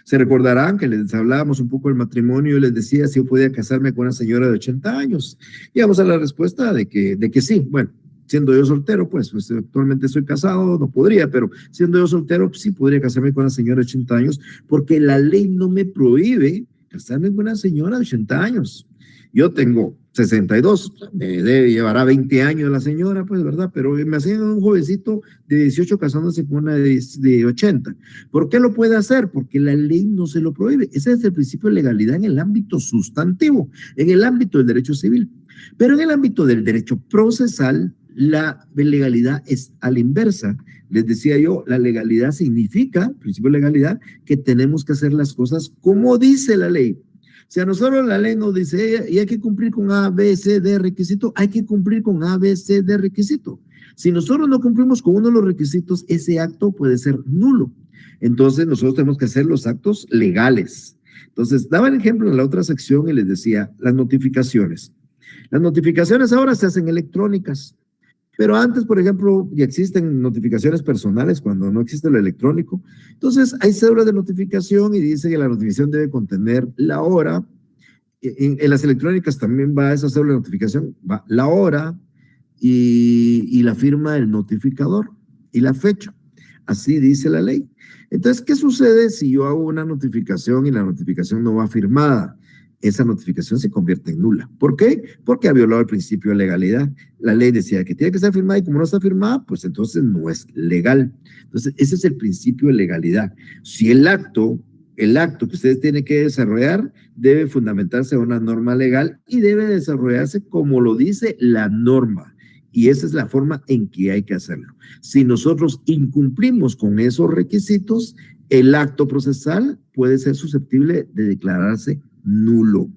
Se recordarán que les hablábamos un poco del matrimonio y les decía si yo podía casarme con una señora de 80 años. Y vamos a la respuesta de que sí. Bueno, siendo yo soltero, pues actualmente estoy casado, no podría, pero siendo yo soltero, pues, sí podría casarme con una señora de 80 años, porque la ley no me prohíbe casarme con una señora de 80 años. Yo tengo 62, me llevará 20 años la señora, pues, ¿verdad? Pero me hacían un jovencito de 18 casándose con una de 80. ¿Por qué lo puede hacer? Porque la ley no se lo prohíbe. Ese es el principio de legalidad en el ámbito sustantivo, en el ámbito del derecho civil. Pero en el ámbito del derecho procesal, la legalidad es a la inversa. Les decía yo, la legalidad significa, principio de legalidad, que tenemos que hacer las cosas como dice la ley. Si a nosotros la ley nos dice, y hay que cumplir con A, B, C, D requisito, hay que cumplir con A, B, C, D requisito. Si nosotros no cumplimos con uno de los requisitos, ese acto puede ser nulo. Entonces, nosotros tenemos que hacer los actos legales. Entonces, daba el ejemplo en la otra sección y les decía, las notificaciones. Las notificaciones ahora se hacen electrónicas. Pero antes, por ejemplo, ya existen notificaciones personales cuando no existe lo electrónico. Entonces, hay cédulas de notificación y dice que la notificación debe contener la hora. En las electrónicas también va esa cédula de notificación, va la hora y la firma del notificador y la fecha. Así dice la ley. Entonces, ¿qué sucede si yo hago una notificación y la notificación no va firmada? Esa notificación se convierte en nula. ¿Por qué? Porque ha violado el principio de legalidad. La ley decía que tiene que estar firmada y como no está firmada, pues entonces no es legal. Entonces, ese es el principio de legalidad. Si el acto que ustedes tienen que desarrollar debe fundamentarse en una norma legal y debe desarrollarse como lo dice la norma. Y esa es la forma en que hay que hacerlo. Si nosotros incumplimos con esos requisitos, el acto procesal puede ser susceptible de declararse nulo.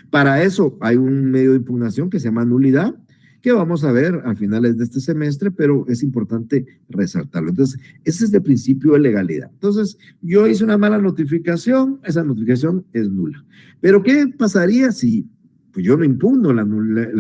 Para eso hay un medio de impugnación que se llama nulidad, que vamos a ver a finales de este semestre, pero es importante resaltarlo. Entonces, ese es el principio de legalidad. Entonces, yo hice una mala notificación, esa notificación es nula. Pero, ¿qué pasaría si pues yo no impugno la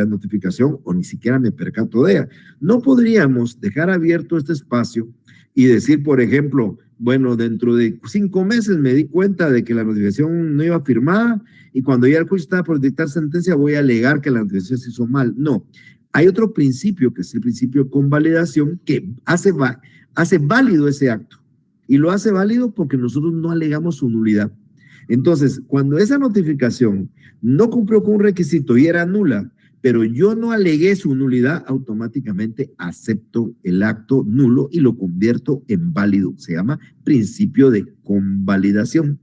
notificación o ni siquiera me percato de ella? No podríamos dejar abierto este espacio y decir, por ejemplo, bueno, dentro de 5 meses me di cuenta de que la notificación no iba firmada y cuando ya el juicio estaba por dictar sentencia voy a alegar que la notificación se hizo mal. No, hay otro principio que es el principio de convalidación que hace válido ese acto y lo hace válido porque nosotros no alegamos su nulidad. Entonces, cuando esa notificación no cumplió con un requisito y era nula, pero yo no alegué su nulidad, automáticamente acepto el acto nulo y lo convierto en válido. Se llama principio de convalidación.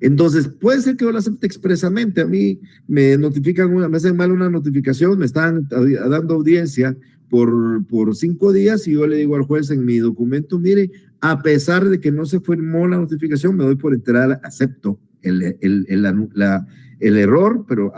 Entonces, puede ser que yo lo acepte expresamente. A mí me notifican, me hacen mal una notificación, me están dando audiencia por 5 días y yo le digo al juez en mi documento, mire, a pesar de que no se firmó la notificación, me doy por enterada, acepto el error, pero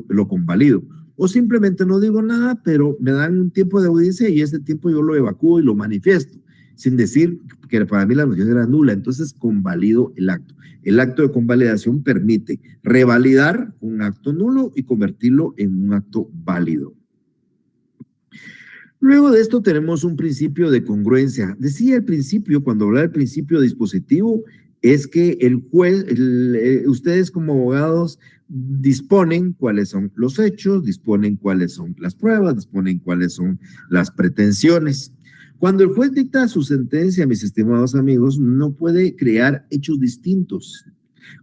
lo convalido. O simplemente no digo nada, pero me dan un tiempo de audiencia y ese tiempo yo lo evacúo y lo manifiesto, sin decir que para mí la notificación era nula. Entonces, convalido el acto. El acto de convalidación permite revalidar un acto nulo y convertirlo en un acto válido. Luego de esto tenemos un principio de congruencia. Decía al principio, cuando hablaba del principio dispositivo, es que el juez, ustedes como abogados disponen cuáles son los hechos, disponen cuáles son las pruebas, disponen cuáles son las pretensiones. Cuando el juez dicta su sentencia, mis estimados amigos, no puede crear hechos distintos.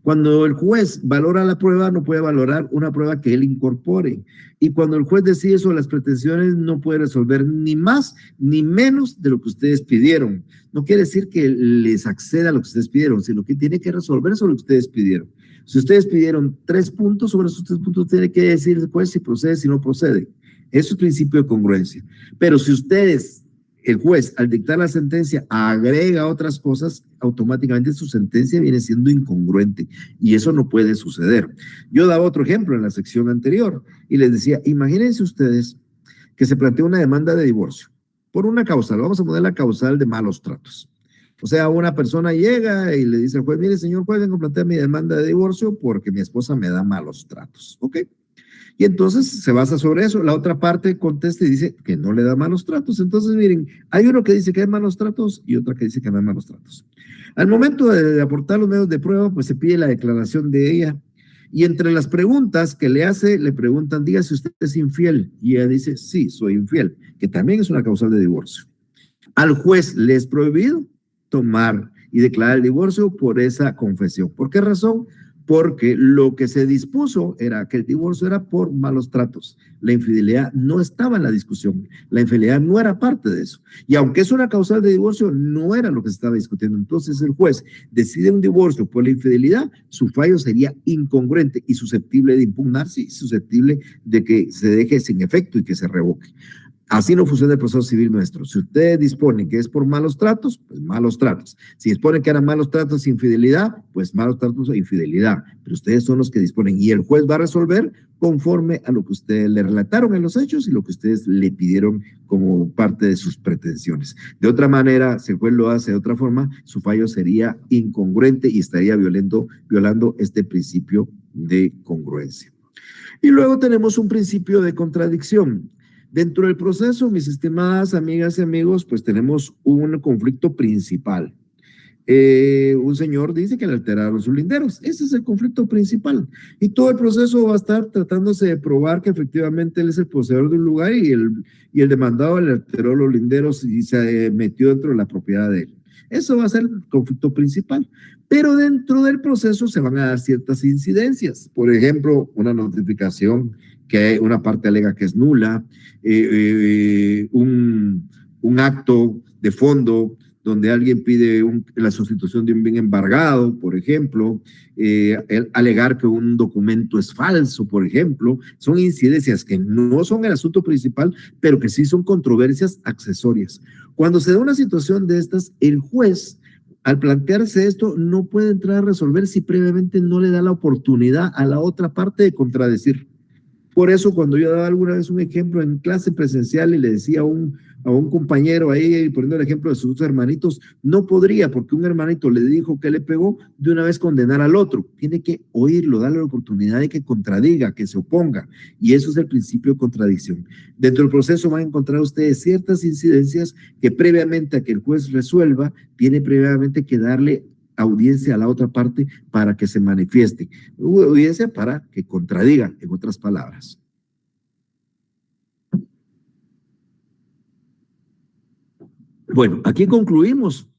Cuando el juez valora la prueba, no puede valorar una prueba que él incorpore. Y cuando el juez decide sobre las pretensiones, no puede resolver ni más ni menos de lo que ustedes pidieron. No quiere decir que les acceda a lo que ustedes pidieron, sino que tiene que resolver sobre lo que ustedes pidieron. Si ustedes pidieron 3 puntos, sobre esos 3 puntos tiene que decir después si procede, si no procede. Eso es principio de congruencia. Pero si ustedes, el juez, al dictar la sentencia, agrega otras cosas, automáticamente su sentencia viene siendo incongruente y eso no puede suceder. Yo daba otro ejemplo en la sección anterior y les decía, imagínense ustedes que se plantea una demanda de divorcio por una causal, vamos a poner la causal de malos tratos. O sea, una persona llega y le dice al juez, mire, señor juez, vengo a plantear mi demanda de divorcio porque mi esposa me da malos tratos. ¿Ok? Y entonces se basa sobre eso. La otra parte contesta y dice que no le da malos tratos. Entonces, miren, hay uno que dice que hay malos tratos y otra que dice que no hay malos tratos. Al momento de aportar los medios de prueba, pues se pide la declaración de ella. Y entre las preguntas que le hace, le preguntan, diga si usted es infiel. Y ella dice, sí, soy infiel, que también es una causal de divorcio. Al juez le es prohibido tomar y declarar el divorcio por esa confesión. ¿Por qué razón? Porque lo que se dispuso era que el divorcio era por malos tratos. La infidelidad no estaba en la discusión. La infidelidad no era parte de eso. Y aunque es una causal de divorcio, no era lo que se estaba discutiendo. Entonces el juez decide un divorcio por la infidelidad, su fallo sería incongruente y susceptible de impugnarse y susceptible de que se deje sin efecto y que se revoque. Así no funciona el proceso civil nuestro. Si ustedes disponen que es por malos tratos, pues malos tratos. Si disponen que eran malos tratos e infidelidad, pues malos tratos e infidelidad. Pero ustedes son los que disponen y el juez va a resolver conforme a lo que ustedes le relataron en los hechos y lo que ustedes le pidieron como parte de sus pretensiones. De otra manera, si el juez lo hace de otra forma, su fallo sería incongruente y estaría violando este principio de congruencia. Y luego tenemos un principio de contradicción. Dentro del proceso, mis estimadas amigas y amigos, pues tenemos un conflicto principal. Un señor dice que le alteraron sus linderos. Ese es el conflicto principal. Y todo el proceso va a estar tratándose de probar que efectivamente él es el poseedor de un lugar y el demandado le alteró los linderos y se metió dentro de la propiedad de él. Eso va a ser el conflicto principal. Pero dentro del proceso se van a dar ciertas incidencias. Por ejemplo, una notificación que una parte alega que es nula, un acto de fondo donde alguien pide la sustitución de un bien embargado, por ejemplo, alegar que un documento es falso, por ejemplo, son incidencias que no son el asunto principal, pero que sí son controversias accesorias. Cuando se da una situación de estas, el juez, al plantearse esto, no puede entrar a resolver si previamente no le da la oportunidad a la otra parte de contradecir. Por eso, cuando yo daba alguna vez un ejemplo en clase presencial y le decía a un compañero ahí, poniendo el ejemplo de sus hermanitos, no podría, porque un hermanito le dijo que le pegó, de una vez condenar al otro. Tiene que oírlo, darle la oportunidad de que contradiga, que se oponga. Y eso es el principio de contradicción. Dentro del proceso van a encontrar ustedes ciertas incidencias que previamente a que el juez resuelva, tiene previamente que darle audiencia a la otra parte para que se manifieste. Audiencia para que contradiga, en otras palabras. Bueno, aquí concluimos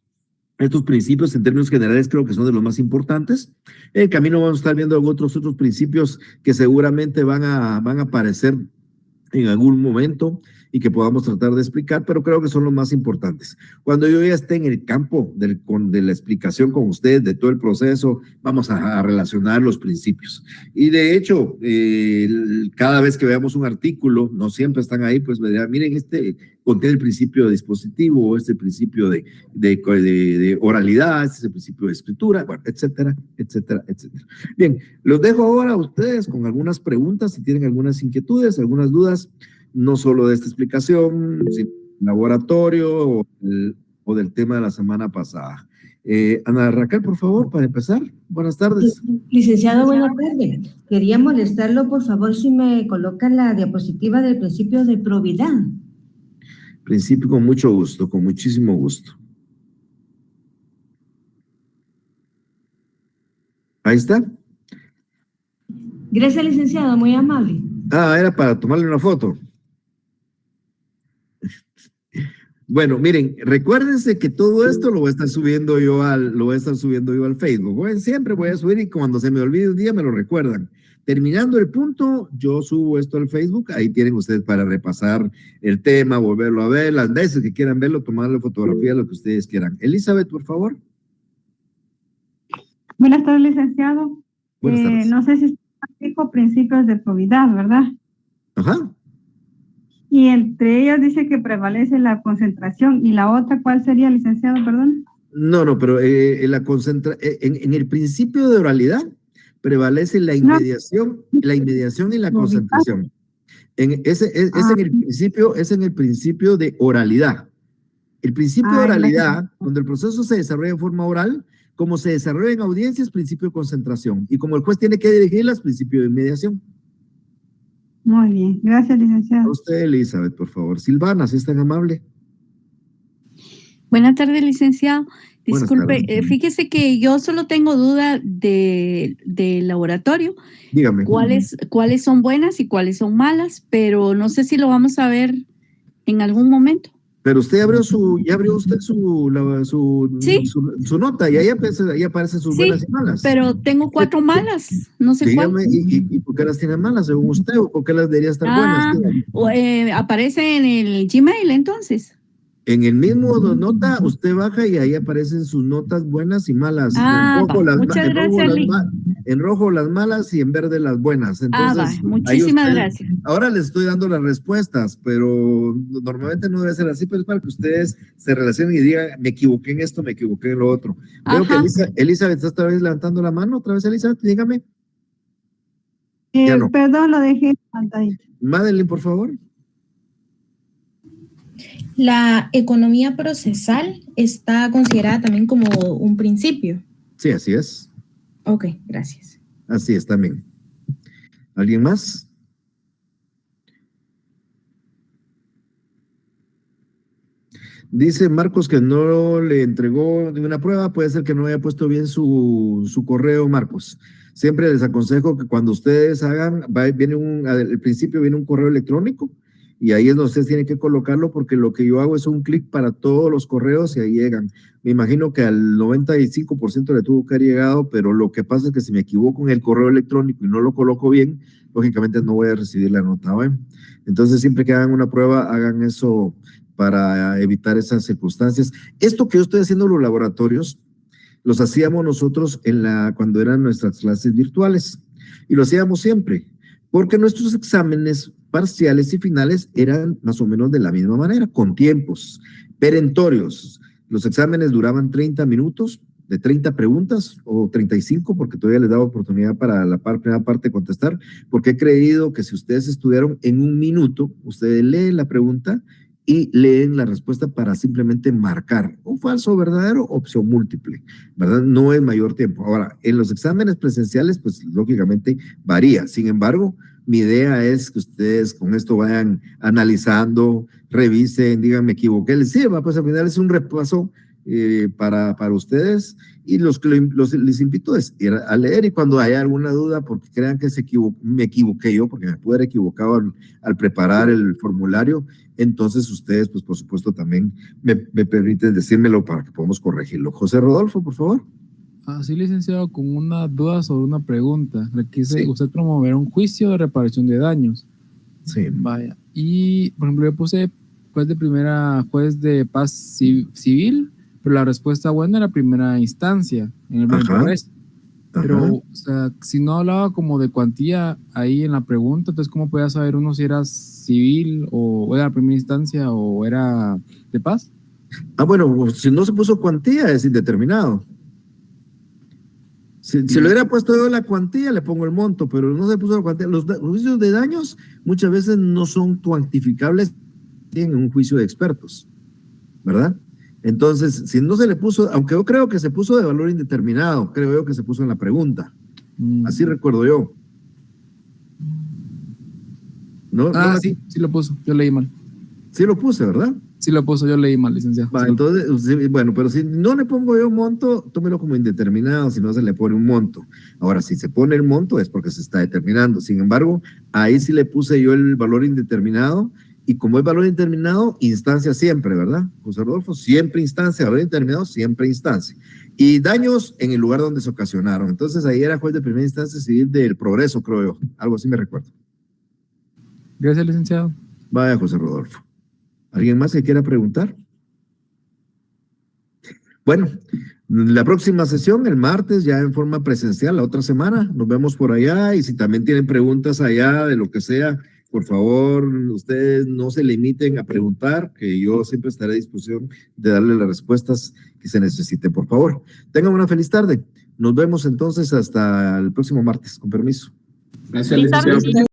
estos principios en términos generales, creo que son de los más importantes. En el camino vamos a estar viendo otros principios que seguramente van a aparecer en algún momento y que podamos tratar de explicar, pero creo que son los más importantes. Cuando yo ya esté en el campo de la explicación con ustedes, de todo el proceso, vamos a relacionar los principios. Y de hecho, cada vez que veamos un artículo, no siempre están ahí, pues me dirán, miren, este contiene el principio de dispositivo, este principio de oralidad, este es el principio de escritura, bueno, etcétera, etcétera, etcétera. Bien, los dejo ahora a ustedes con algunas preguntas, si tienen algunas inquietudes, algunas dudas, no solo de esta explicación, sino del laboratorio o del tema de la semana pasada. Ana Raquel, por favor, para empezar. Buenas tardes. Licenciado, buenas tardes. Quería molestarlo, por favor, si me coloca la diapositiva del principio de probidad. Principio, con mucho gusto, con muchísimo gusto. Ahí está. Gracias, licenciado, muy amable. Ah, era para tomarle una foto. Bueno, miren, recuérdense que todo esto lo voy a estar subiendo yo al Facebook. Bueno, siempre voy a subir y cuando se me olvide un día me lo recuerdan. Terminando el punto, yo subo esto al Facebook. Ahí tienen ustedes para repasar el tema, volverlo a ver, las veces que quieran verlo, tomarle fotografía, lo que ustedes quieran. Elizabeth, por favor. Buenas tardes, licenciado. Buenas tardes. No sé si dijo principios de probidad, ¿verdad? Ajá. Y entre ellos dice que prevalece la concentración. ¿Y la otra cuál sería, licenciado, perdón? No, pero en el principio de oralidad prevalece la inmediación y la concentración. Es en el principio de oralidad. El principio de oralidad, donde el proceso se desarrolla en forma oral, como se desarrolla en audiencias, principio de concentración. Y como el juez tiene que dirigirlas, principio de inmediación. Muy bien, gracias, licenciado. A usted, Elizabeth, por favor. Silvana, si es tan amable. Buenas tardes, licenciado. Buenas Disculpe, tardes. Fíjese que yo solo tengo duda del laboratorio. Dígame. ¿Cuáles son buenas y cuáles son malas? Pero no sé si lo vamos a ver en algún momento. Pero usted ya abrió usted su nota y ahí aparecen sus buenas y malas. Pero tengo 4 malas, no sé Dígame, cuál. ¿y por qué las tiene malas según usted o por qué las debería estar buenas? Aparece en el Gmail entonces. En el mismo nota, usted baja y ahí aparecen sus notas buenas y malas. Muchas gracias, en rojo las malas y en verde las buenas. Entonces, muchísimas gracias. Ahora les estoy dando las respuestas, pero normalmente no debe ser así, pero es para que ustedes se relacionen y digan, me equivoqué en esto, me equivoqué en lo otro. Veo que Elizabeth está otra vez levantando la mano. Otra vez, Elizabeth, dígame. Ya no. Perdón, lo dejé en pantalla. Madeline, por favor. La economía procesal está considerada también como un principio. Sí, así es. Ok, gracias. Así es también. ¿Alguien más? Dice Marcos que no le entregó ninguna prueba. Puede ser que no haya puesto bien su correo, Marcos. Siempre les aconsejo que cuando ustedes hagan, al principio viene un correo electrónico y ahí es donde ustedes tienen que colocarlo porque lo que yo hago es un clic para todos los correos y ahí llegan. Me imagino que al 95% le tuvo que haber llegado, pero lo que pasa es que si me equivoco en el correo electrónico y no lo coloco bien, lógicamente no voy a recibir la nota. ¿Ven? Entonces siempre que hagan una prueba, hagan eso para evitar esas circunstancias. Esto que yo estoy haciendo en los laboratorios, los hacíamos nosotros cuando eran nuestras clases virtuales y lo hacíamos siempre, porque nuestros exámenes parciales y finales eran más o menos de la misma manera, con tiempos perentorios. Los exámenes duraban 30 minutos, de 30 preguntas o 35, porque todavía les daba oportunidad para la primera parte de contestar, porque he creído que si ustedes estudiaron en un minuto, ustedes leen la pregunta y leen la respuesta para simplemente marcar un falso o verdadero, opción múltiple, ¿verdad? No es mayor tiempo. Ahora, en los exámenes presenciales, pues lógicamente varía. Sin embargo, mi idea es que ustedes con esto vayan analizando, revisen, digan, me equivoqué, les sirva, pues al final es un repaso para ustedes y les invito a leer y cuando haya alguna duda, porque crean que me equivoqué yo, porque me pude haber equivocado al preparar el formulario, entonces ustedes, pues por supuesto también me permiten decírmelo para que podamos corregirlo. José Rodolfo, por favor. Sí, licenciado, con una duda sobre una pregunta. Requiere usted promover un juicio de reparación de daños. Sí. Vaya. Y, por ejemplo, yo puse juez de paz civil, pero la respuesta buena era primera instancia, en el primer Ajá. progreso. Pero, Ajá. o sea, si no hablaba como de cuantía ahí en la pregunta, entonces, ¿cómo podía saber uno si era civil o era primera instancia o era de paz? Bueno, si no se puso cuantía, es indeterminado. Si le hubiera puesto yo la cuantía, le pongo el monto, pero no se puso la cuantía. Los juicios de daños muchas veces no son cuantificables en un juicio de expertos, ¿verdad? Entonces, si no se le puso, aunque yo creo que se puso de valor indeterminado, creo yo que se puso en la pregunta. Así recuerdo yo. ¿No? Sí lo puso, yo leí mal. Sí lo puse, ¿verdad? Sí lo puso, yo leí mal, licenciado. Entonces, sí, bueno, pero si no le pongo yo monto, tómelo como indeterminado, si no se le pone un monto. Ahora, si se pone el monto es porque se está determinando. Sin embargo, ahí sí le puse yo el valor indeterminado, y como es valor indeterminado, instancia siempre, ¿verdad? José Rodolfo, siempre instancia, valor indeterminado, siempre instancia. Y daños en el lugar donde se ocasionaron. Entonces, ahí era juez de primera instancia civil del Progreso, creo yo. Algo así me recuerdo. Gracias, licenciado. Vaya, José Rodolfo. ¿Alguien más que quiera preguntar? Bueno, la próxima sesión, el martes, ya en forma presencial, la otra semana, nos vemos por allá, y si también tienen preguntas allá de lo que sea, por favor, ustedes no se limiten a preguntar, que yo siempre estaré a disposición de darle las respuestas que se necesiten, por favor. Tengan una feliz tarde. Nos vemos entonces hasta el próximo martes, con permiso. Gracias, licenciado.